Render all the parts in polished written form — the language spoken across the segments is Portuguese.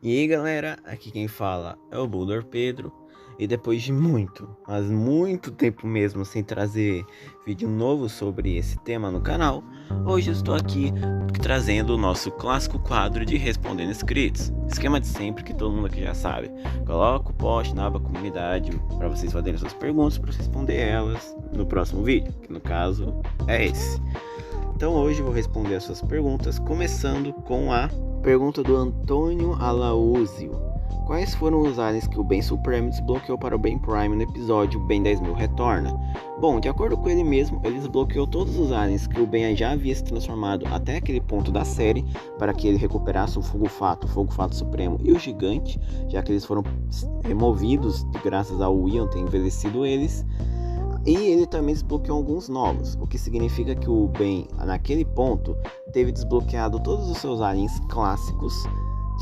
E aí galera, aqui quem fala é o Boulder Pedro. E depois de muito, mas muito tempo mesmo sem trazer vídeo novo sobre esse tema no canal, hoje estou aqui trazendo o nosso clássico quadro de Respondendo Inscritos. Esquema de sempre que todo mundo aqui já sabe. Coloco o post na aba comunidade para vocês fazerem suas perguntas para responder elas no próximo vídeo, que no caso é esse. Então hoje vou responder as suas perguntas, começando com a pergunta do Antônio Alaúzio. Quais foram os aliens que o Ben Supremo desbloqueou para o Ben Prime no episódio Ben 10.000 Retorna? Bom, de acordo com ele mesmo, ele desbloqueou todos os aliens que o Ben já havia se transformado até aquele ponto da série para que ele recuperasse o Fogo Fato Supremo e o Gigante, já que eles foram removidos graças ao Ian ter envelhecido eles. E ele também desbloqueou alguns novos, o que significa que o Ben, naquele ponto, teve desbloqueado todos os seus aliens clássicos,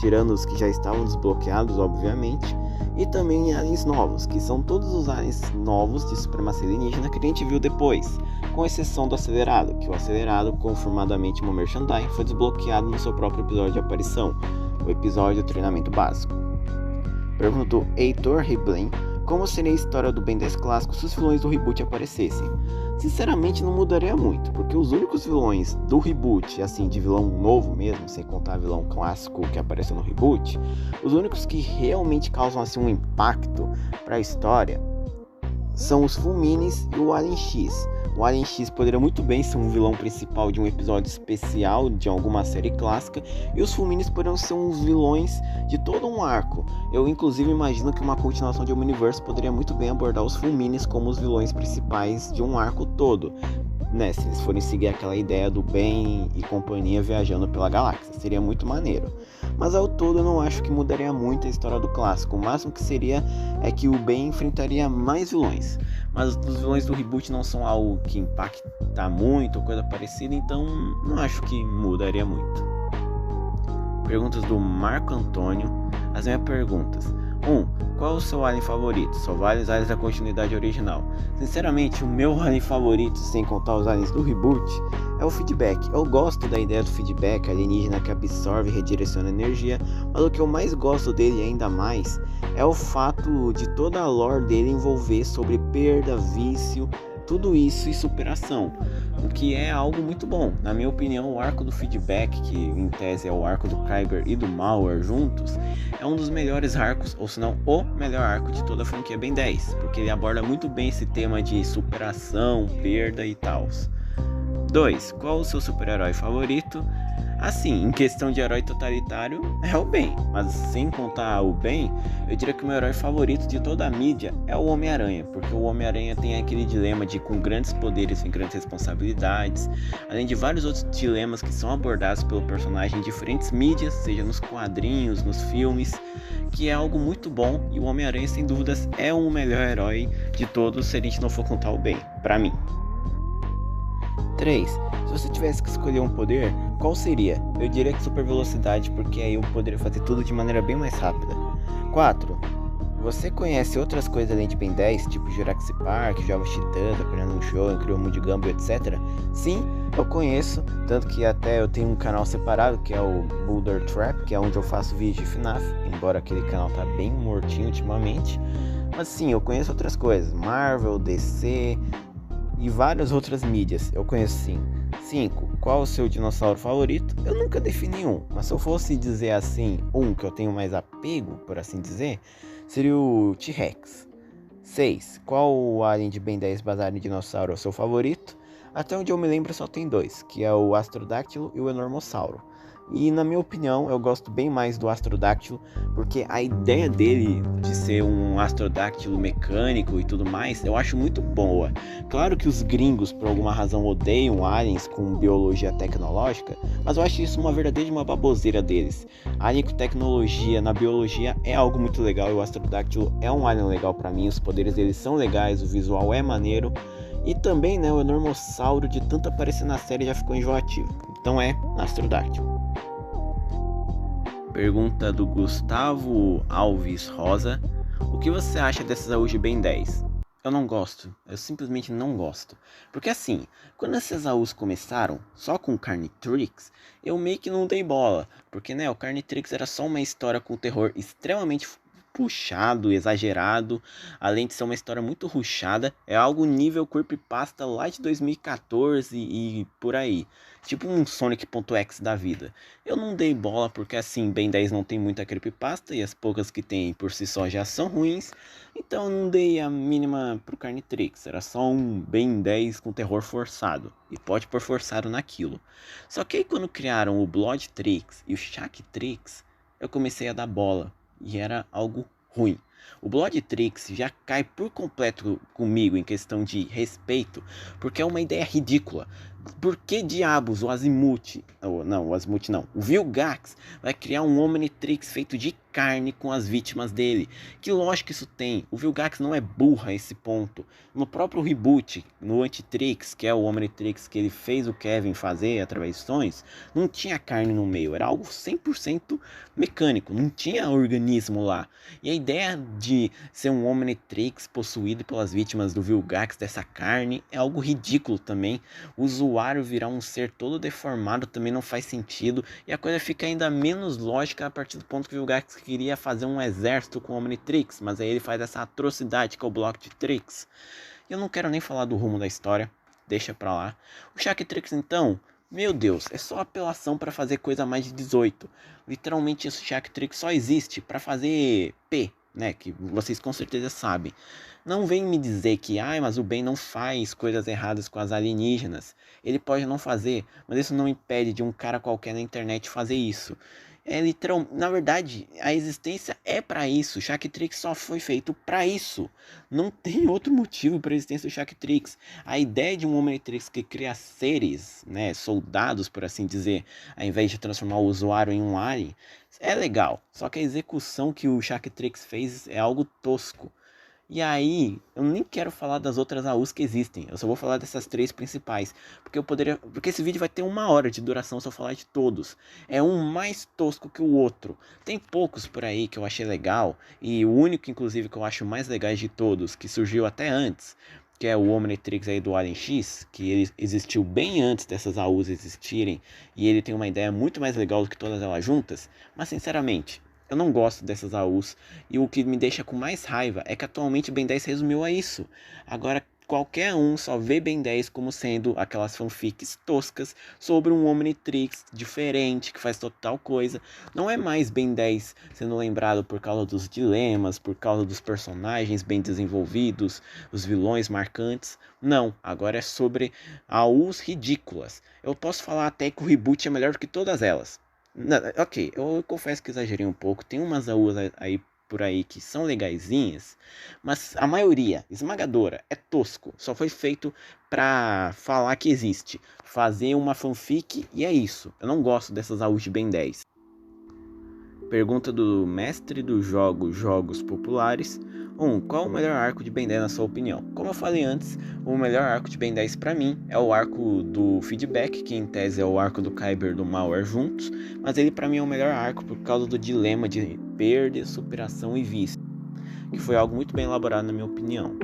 tirando os que já estavam desbloqueados, obviamente, e também aliens novos, que são todos os aliens novos de supremacia alienígena que a gente viu depois, com exceção do Acelerado, que o Acelerado, confirmadamente no Merchandise, foi desbloqueado no seu próprio episódio de aparição, o episódio Treinamento Básico. Pergunta do Heitor Riblen: como seria a história do Ben 10 clássico se os vilões do reboot aparecessem? Sinceramente não mudaria muito, porque os únicos vilões do reboot, assim, de vilão novo mesmo, sem contar vilão clássico que apareceu no reboot, os únicos que realmente causam assim um impacto para a história são os Fulminis e o Alien X. O Alien X poderia muito bem ser um vilão principal de um episódio especial de alguma série clássica, e os Fulminis poderiam ser uns vilões de todo um arco. Eu inclusive imagino que uma continuação de Omniverse poderia muito bem abordar os Fulminis como os vilões principais de um arco todo, né? Se eles forem seguir aquela ideia do Ben e companhia viajando pela galáxia, seria muito maneiro. Mas ao todo eu não acho que mudaria muito a história do clássico. O máximo que seria é que o Ben enfrentaria mais vilões. Mas os vilões do reboot não são algo que impacta muito ou coisa parecida, então não acho que mudaria muito. Perguntas do Marco Antônio. As minhas perguntas: 1. Qual o seu alien favorito? Só vale os aliens da continuidade original. Sinceramente, o meu alien favorito, sem contar os aliens do reboot, é o Feedback. Eu gosto da ideia do Feedback, alienígena que absorve e redireciona energia, mas o que eu mais gosto dele ainda mais é o fato de toda a lore dele envolver sobre perda, vício, tudo isso e superação, o que é algo muito bom. Na minha opinião, o arco do Feedback, que em tese é o arco do Kyber e do Malware juntos, é um dos melhores arcos, ou se não o melhor arco de toda a franquia Ben 10, porque ele aborda muito bem esse tema de superação, perda e tal. 2. Qual o seu super-herói favorito? Assim, em questão de herói totalitário, é o Ben, mas sem contar o Ben, eu diria que o meu herói favorito de toda a mídia é o Homem-Aranha, porque o Homem-Aranha tem aquele dilema de com grandes poderes vem grandes responsabilidades, além de vários outros dilemas que são abordados pelo personagem em diferentes mídias, seja nos quadrinhos, nos filmes, que é algo muito bom, e o Homem-Aranha sem dúvidas é o melhor herói de todos, se a gente não for contar o Ben, pra mim. 3. Se você tivesse que escolher um poder, qual seria? Eu diria que super velocidade, porque aí eu poderia fazer tudo de maneira bem mais rápida. 4. Você conhece outras coisas além de Ben 10, tipo Jurassic Park, Jogos Titãs, Apenas um Show, Incrível Mundo de Gumball, etc? Sim, eu conheço, tanto que até eu tenho um canal separado, que é o Boulder Trap, que é onde eu faço vídeo de FNAF, embora aquele canal tá bem mortinho ultimamente. Mas sim, eu conheço outras coisas, Marvel, DC e várias outras mídias, eu conheço sim. 5. Qual o seu dinossauro favorito? Eu nunca defini um, mas se eu fosse dizer assim, um que eu tenho mais apego, por assim dizer, seria o T-Rex. 6. Qual o alien de Ben 10 baseado em dinossauro é o seu favorito? Até onde eu me lembro só tem dois, que é o Astrodáctilo e o Enormossauro. E na minha opinião, eu gosto bem mais do Astrodáctilo, porque a ideia dele de ser um Astrodáctilo mecânico e tudo mais, eu acho muito boa. Claro que os gringos, por alguma razão, odeiam aliens com biologia tecnológica, mas eu acho isso uma verdadeira baboseira deles. Alien com tecnologia na biologia é algo muito legal, e o Astrodáctilo é um alien legal pra mim, os poderes deles são legais, o visual é maneiro. E também, né, o Enormossauro, de tanto aparecer na série, já ficou enjoativo. Então é Astrodáctilo. Pergunta do Gustavo Alves Rosa: o que você acha dessas AUG Ben 10? eu não gosto. Eu simplesmente não gosto. Porque assim, quando essas AUs começaram, só com Carnitrix, eu meio que não dei bola. Porque, né, o Carnitrix era só uma história com terror extremamente puxado, exagerado. Além de ser uma história muito rushada, é algo nível creepypasta lá de 2014 e por aí. Tipo um Sonic.exe da vida. Eu não dei bola porque assim, Ben 10 não tem muita creepypasta e as poucas que tem por si só já são ruins. Então eu não dei a mínima pro Carnitrix. Era só um Ben 10 com terror forçado. E pode pôr forçado naquilo. Só que aí quando criaram o Bloodtrix e o Shacktrix, eu comecei a dar bola. E era algo ruim. O Bloodtrix já cai por completo comigo em questão de respeito, porque é uma ideia ridícula. Por que diabos o Azimuth, não, o Azimuth não, o Vilgax vai criar um Omnitrix feito de carne com as vítimas dele? Que lógica isso tem? O Vilgax não é burro a esse ponto. No próprio reboot, no Antitrix, que é o Omnitrix que ele fez o Kevin fazer através de sonhos, não tinha carne no meio, era algo 100% mecânico, não tinha organismo lá. E a ideia de ser um Omnitrix possuído pelas vítimas do Vilgax dessa carne é algo ridículo também. O usuário virar um ser todo deformado também não faz sentido, e a coisa fica ainda menos lógica a partir do ponto que o Vilgax queria fazer um exército com o Omnitrix, mas aí ele faz essa atrocidade que é o Bloodtrix. Eu não quero nem falar do rumo da história, deixa pra lá. O Shacktrix então, meu Deus, é só apelação para fazer coisa mais de 18. Literalmente esse Shacktrix só existe para fazer P, né, que vocês com certeza sabem. Não vem me dizer que, mas o Ben não faz coisas erradas com as alienígenas. Ele pode não fazer, mas isso não impede de um cara qualquer na internet fazer isso. É literal, na verdade, a existência é para isso. Shacktrix só foi feito para isso. Não tem outro motivo para a existência do Shacktrix. A ideia de um Omnitrix que cria seres, né, soldados, por assim dizer, ao invés de transformar o usuário em um alien, é legal. Só que a execução que o Shacktrix fez é algo tosco. E aí, eu nem quero falar das outras AUs que existem. Eu só vou falar dessas três principais. Porque esse vídeo vai ter 1 hora de duração se eu falar de todos. É um mais tosco que o outro. Tem poucos por aí que eu achei legal. E o único, inclusive, que eu acho mais legais de todos, que surgiu até antes, que é o Omnitrix aí do Alien X, que ele existiu bem antes dessas AUs existirem. E ele tem uma ideia muito mais legal do que todas elas juntas. Mas, sinceramente, eu não gosto dessas AUs, e o que me deixa com mais raiva é que atualmente Ben 10 resumiu a isso. Agora qualquer um só vê Ben 10 como sendo aquelas fanfics toscas sobre um Omnitrix diferente, que faz total coisa. Não é mais Ben 10 sendo lembrado por causa dos dilemas, por causa dos personagens bem desenvolvidos, os vilões marcantes. Não, agora é sobre AUs ridículas. Eu posso falar até que o reboot é melhor do que todas elas. Não, ok, eu confesso que exagerei um pouco. Tem umas AUs aí por aí que são legaisinhas, mas a maioria, esmagadora, é tosco. Só foi feito pra falar que existe. Fazer uma fanfic e é isso. Eu não gosto dessas AUs de Ben 10. Pergunta do mestre dos jogos populares. Qual o melhor arco de Ben 10 na sua opinião? Como eu falei antes, o melhor arco de Ben 10 pra mim é o arco do feedback, que em tese é o arco do Kyber do Malware juntos, mas ele pra mim é o melhor arco por causa do dilema de perda, superação e vício, que foi algo muito bem elaborado na minha opinião.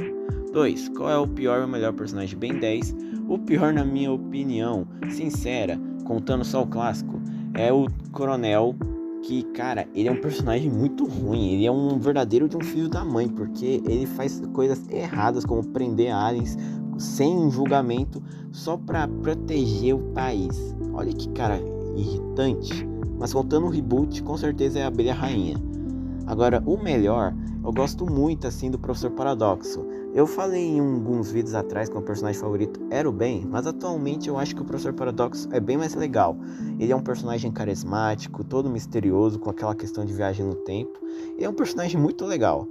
2. Qual é o pior e o melhor personagem de Ben 10? O pior, na minha opinião, sincera, contando só o clássico, é o Coronel, que, cara, ele é um personagem muito ruim. Ele é um verdadeiro de um filho da mãe, porque ele faz coisas erradas, como prender aliens sem julgamento, só pra proteger o país. Olha que cara irritante. Mas contando o reboot, com certeza é a Abelha Rainha. Agora, o melhor, eu gosto muito assim do Professor Paradoxo. Eu falei em alguns vídeos atrás que o meu personagem favorito era o Ben, mas atualmente eu acho que o Professor Paradoxo é bem mais legal. Ele é um personagem carismático, todo misterioso, com aquela questão de viagem no tempo. Ele é um personagem muito legal.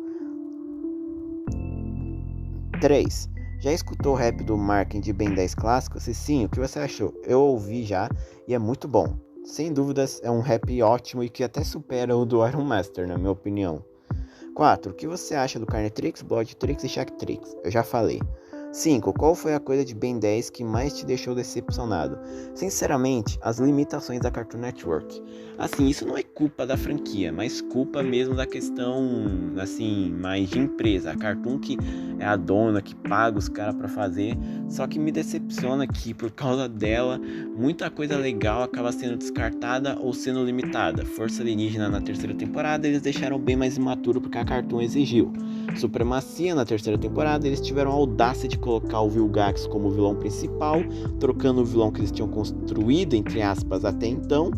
3. Já escutou o rap do Marken de Ben 10 clássico? Se sim, o que você achou? Eu ouvi já e é muito bom. Sem dúvidas, é um rap ótimo e que até supera o do Iron Master, na minha opinião. 4. O que você acha do Carnitrix, Bloodtrix e Shacktrix? Eu já falei. 5. Qual foi a coisa de Ben 10 que mais te deixou decepcionado? Sinceramente, as limitações da Cartoon Network. Assim, isso não é culpa da franquia, mas culpa mesmo da questão, assim, mais de empresa. A Cartoon que é a dona, que paga os caras pra fazer, só que me decepciona que por causa dela, muita coisa legal acaba sendo descartada ou sendo limitada. Força Alienígena na terceira temporada, eles deixaram bem mais imaturo porque a Cartoon exigiu. Supremacia na terceira temporada, eles tiveram a audácia de colocar o Vilgax como vilão principal, trocando o vilão que eles tinham construído, entre aspas, até então,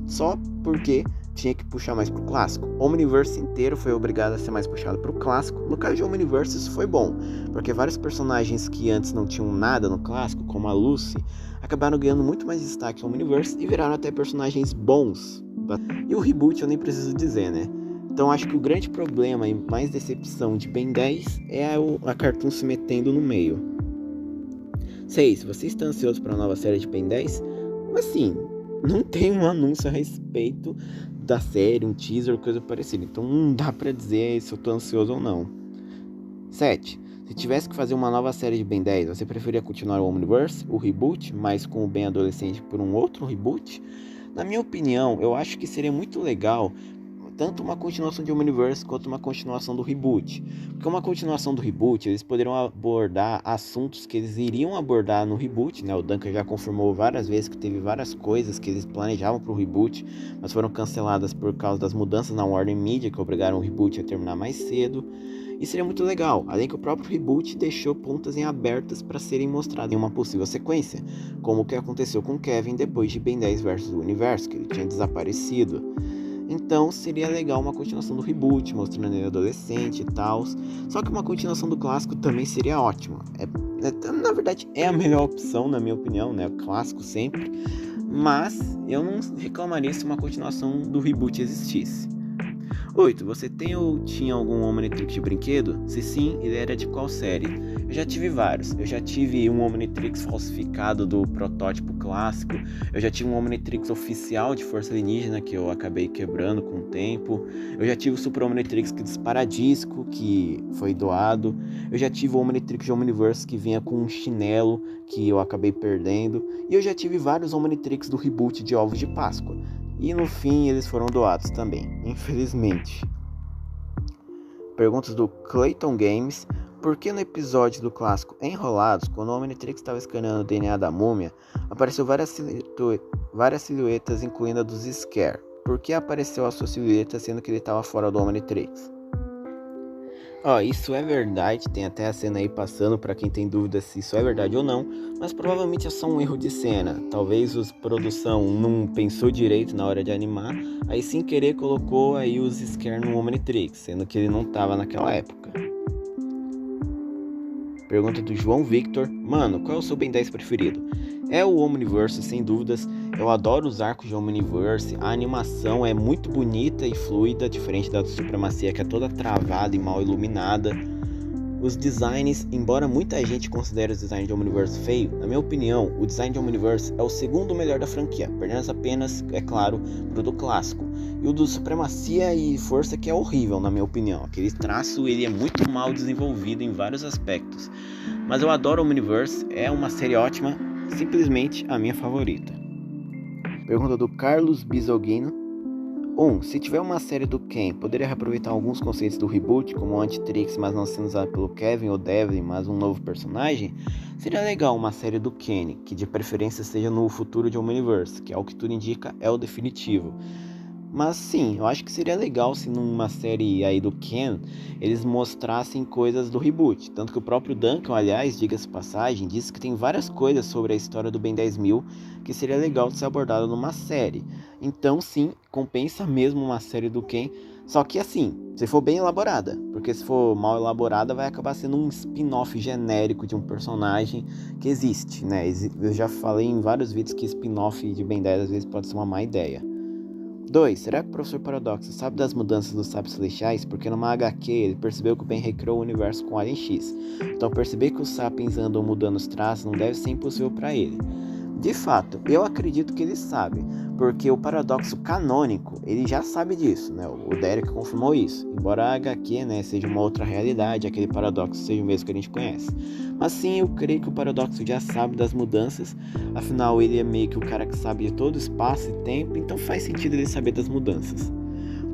só porque tinha que puxar mais pro clássico. O Omniverse inteiro foi obrigado a ser mais puxado pro clássico. No caso de Omniverse isso foi bom, porque vários personagens que antes não tinham nada no clássico, como a Lucy, acabaram ganhando muito mais destaque no Omniverse e viraram até personagens bons. E o reboot eu nem preciso dizer, né? Então acho que o grande problema e mais decepção de Ben 10 é a Cartoon se metendo no meio. 6. Você está ansioso para a nova série de Ben 10? Mas sim, não tem um anúncio a respeito da série, um teaser ou coisa parecida. Então não dá pra dizer se eu tô ansioso ou não. 7. Se tivesse que fazer uma nova série de Ben 10, você preferia continuar o Omniverse, o reboot, mas com o Ben adolescente por um outro reboot? Na minha opinião, eu acho que seria muito legal tanto uma continuação de Omniverse quanto uma continuação do reboot. Porque uma continuação do reboot, eles poderiam abordar assuntos que eles iriam abordar no reboot, né? O Duncan já confirmou várias vezes que teve várias coisas que eles planejavam pro reboot, mas foram canceladas por causa das mudanças na Warner Media, que obrigaram o reboot a terminar mais cedo. E seria muito legal, além que o próprio reboot deixou pontas em abertas para serem mostradas em uma possível sequência, como o que aconteceu com Kevin depois de Ben 10 vs o Universo, que ele tinha desaparecido. Então seria legal uma continuação do reboot, mostrando ele adolescente e tal. Só que uma continuação do clássico também seria ótima. Na verdade é a melhor opção, na minha opinião, né? O clássico sempre. Mas eu não reclamaria se uma continuação do reboot existisse. 8. Você tem ou tinha algum Omnitrix de brinquedo? Se sim, ele era de qual série? Eu já tive vários. Eu já tive um Omnitrix falsificado do protótipo clássico. Eu já tive um Omnitrix oficial de Força Alienígena que eu acabei quebrando com o tempo. Eu já tive o Super Omnitrix que dispara disco, que foi doado. Eu já tive o Omnitrix de Omniverse que vinha com um chinelo, que eu acabei perdendo. E eu já tive vários Omnitrix do reboot de Ovos de Páscoa. E no fim eles foram doados também, infelizmente. Perguntas do Clayton Games. Por que no episódio do clássico Enrolados, quando o Omnitrix estava escaneando o DNA da múmia, apareceu várias silhuetas, incluindo a dos Scare? Por que apareceu a sua silhueta sendo que ele estava fora do Omnitrix? Isso é verdade, tem até a cena aí passando para quem tem dúvida se isso é verdade ou não, mas provavelmente é só um erro de cena. Talvez a produção não pensou direito na hora de animar, aí sem querer colocou aí os Scare no Omnitrix, sendo que ele não tava naquela época. Pergunta do João Victor. Mano, qual é o seu Ben 10 preferido? É o Omniverse, sem dúvidas. Eu adoro os arcos de Omniverse. A animação é muito bonita e fluida, diferente da Supremacia, que é toda travada e mal iluminada. Os designs, embora muita gente considere os designs de Omniverse feio, na minha opinião, o design de Omniverse é o segundo melhor da franquia, perdendo apenas, é claro, pro do clássico. E o do Supremacia e Força que é horrível, na minha opinião. Aquele traço, ele é muito mal desenvolvido em vários aspectos. Mas eu adoro Omniverse, é uma série ótima, simplesmente a minha favorita. Pergunta do Carlos Bisoguino. 1. Se tiver uma série do Ken, poderia reaproveitar alguns conceitos do reboot, como o Antitrix, mas não sendo usado pelo Kevin ou Devlin, mas um novo personagem? Seria legal uma série do Kenny, que de preferência seja no futuro de Omniverse, que ao que tudo indica é o definitivo. Mas sim, eu acho que seria legal se numa série aí do Ken, eles mostrassem coisas do reboot. Tanto que o próprio Duncan, aliás, diga-se passagem, disse que tem várias coisas sobre a história do Ben 10.000 que seria legal de ser abordado numa série. Então sim, compensa mesmo uma série do Ken, só que assim, se for bem elaborada. Porque se for mal elaborada, vai acabar sendo um spin-off genérico de um personagem que existe, né? Eu já falei em vários vídeos que spin-off de Ben 10 às vezes pode ser uma má ideia. 2. Será que o Professor Paradoxo sabe das mudanças dos Sábios Celestiais? Porque numa HQ ele percebeu que o Ben recriou o universo com Alien X. Então perceber que os Sapiens andam mudando os traços não deve ser impossível para ele. De fato, eu acredito que ele sabe, porque o paradoxo canônico, ele já sabe disso, né? O Derek confirmou isso. Embora a HQ, né, seja uma outra realidade, aquele paradoxo seja o mesmo que a gente conhece. Mas sim, eu creio que o paradoxo já sabe das mudanças, afinal ele é meio que o cara que sabe de todo espaço e tempo, então faz sentido ele saber das mudanças.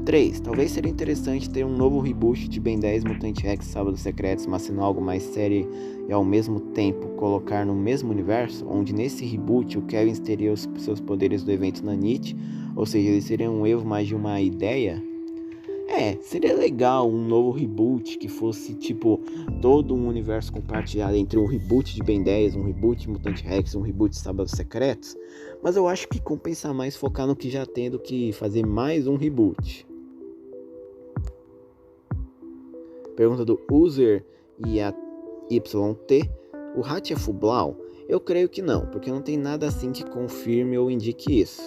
3. Talvez seria interessante ter um novo reboot de Ben 10, Mutant X, Sábados Secretos, mas sendo algo mais sério e ao mesmo tempo colocar no mesmo universo, onde nesse reboot o Kevin teria os seus poderes do evento Nanite, ou seja, ele seria um erro mais de uma ideia. Seria legal um novo reboot que fosse tipo todo um universo compartilhado entre um reboot de Ben 10, um reboot de Mutant X, um reboot de Sábados Secretos, mas eu acho que compensa mais focar no que já tem do que fazer mais um reboot. Pergunta do user YT. O Hat é Fublau? Eu creio que não, porque não tem nada assim que confirme ou indique isso.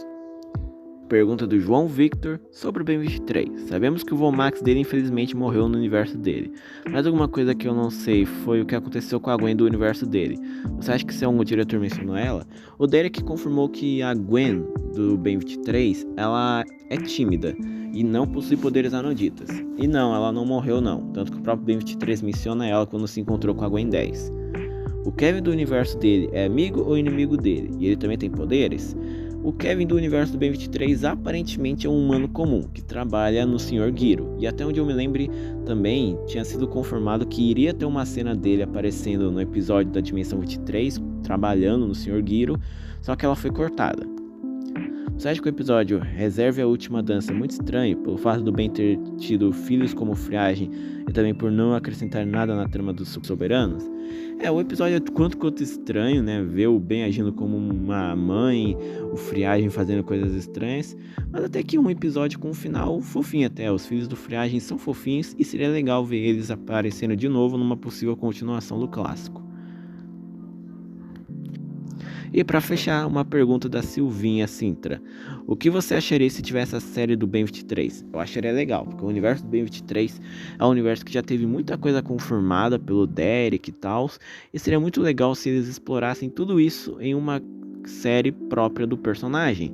Pergunta do João Victor sobre o Ben 23. Sabemos que o Vomax dele infelizmente morreu no universo dele, mas alguma coisa que eu não sei foi o que aconteceu com a Gwen do universo dele. Você acha que se algum diretor mencionou ela? O Derek confirmou que a Gwen do Ben 23, ela é tímida e não possui poderes anoditas. E não, ela não morreu não, tanto que o próprio Ben 23 menciona ela quando se encontrou com a Gwen 10. O Kevin do universo dele é amigo ou inimigo dele? E ele também tem poderes? O Kevin do universo do Ben 23 aparentemente é um humano comum, que trabalha no Sr. Giro. E até onde eu me lembre também, tinha sido confirmado que iria ter uma cena dele aparecendo no episódio da Dimensão 23, trabalhando no Sr. Giro, só que ela foi cortada. Você acha que o episódio Reserve a Última Dança é muito estranho, pelo fato do Ben ter tido filhos como Friagem e também por não acrescentar nada na trama dos soberanos? O episódio é quanto estranho, né? Ver o Ben agindo como uma mãe, o Friagem fazendo coisas estranhas, mas até que um episódio com um final fofinho até. Os filhos do Friagem são fofinhos e seria legal ver eles aparecendo de novo numa possível continuação do clássico. E para fechar, uma pergunta da Silvinha Sintra. O que você acharia se tivesse a série do Ben 23? Eu acharia legal, porque o universo do Ben 23 é um universo que já teve muita coisa confirmada pelo Derek e tal, e seria muito legal se eles explorassem tudo isso em uma série própria do personagem.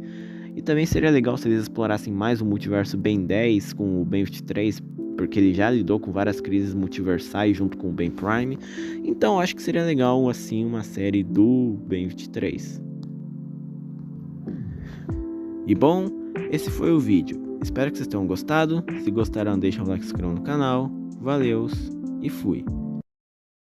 E também seria legal se eles explorassem mais o multiverso Ben 10 com o Ben 23, porque ele já lidou com várias crises multiversais junto com o Ben Prime. Então acho que seria legal assim uma série do Ben 23. E bom, esse foi o vídeo. Espero que vocês tenham gostado. Se gostaram, deixa um like e se inscreva no canal. Valeus e fui!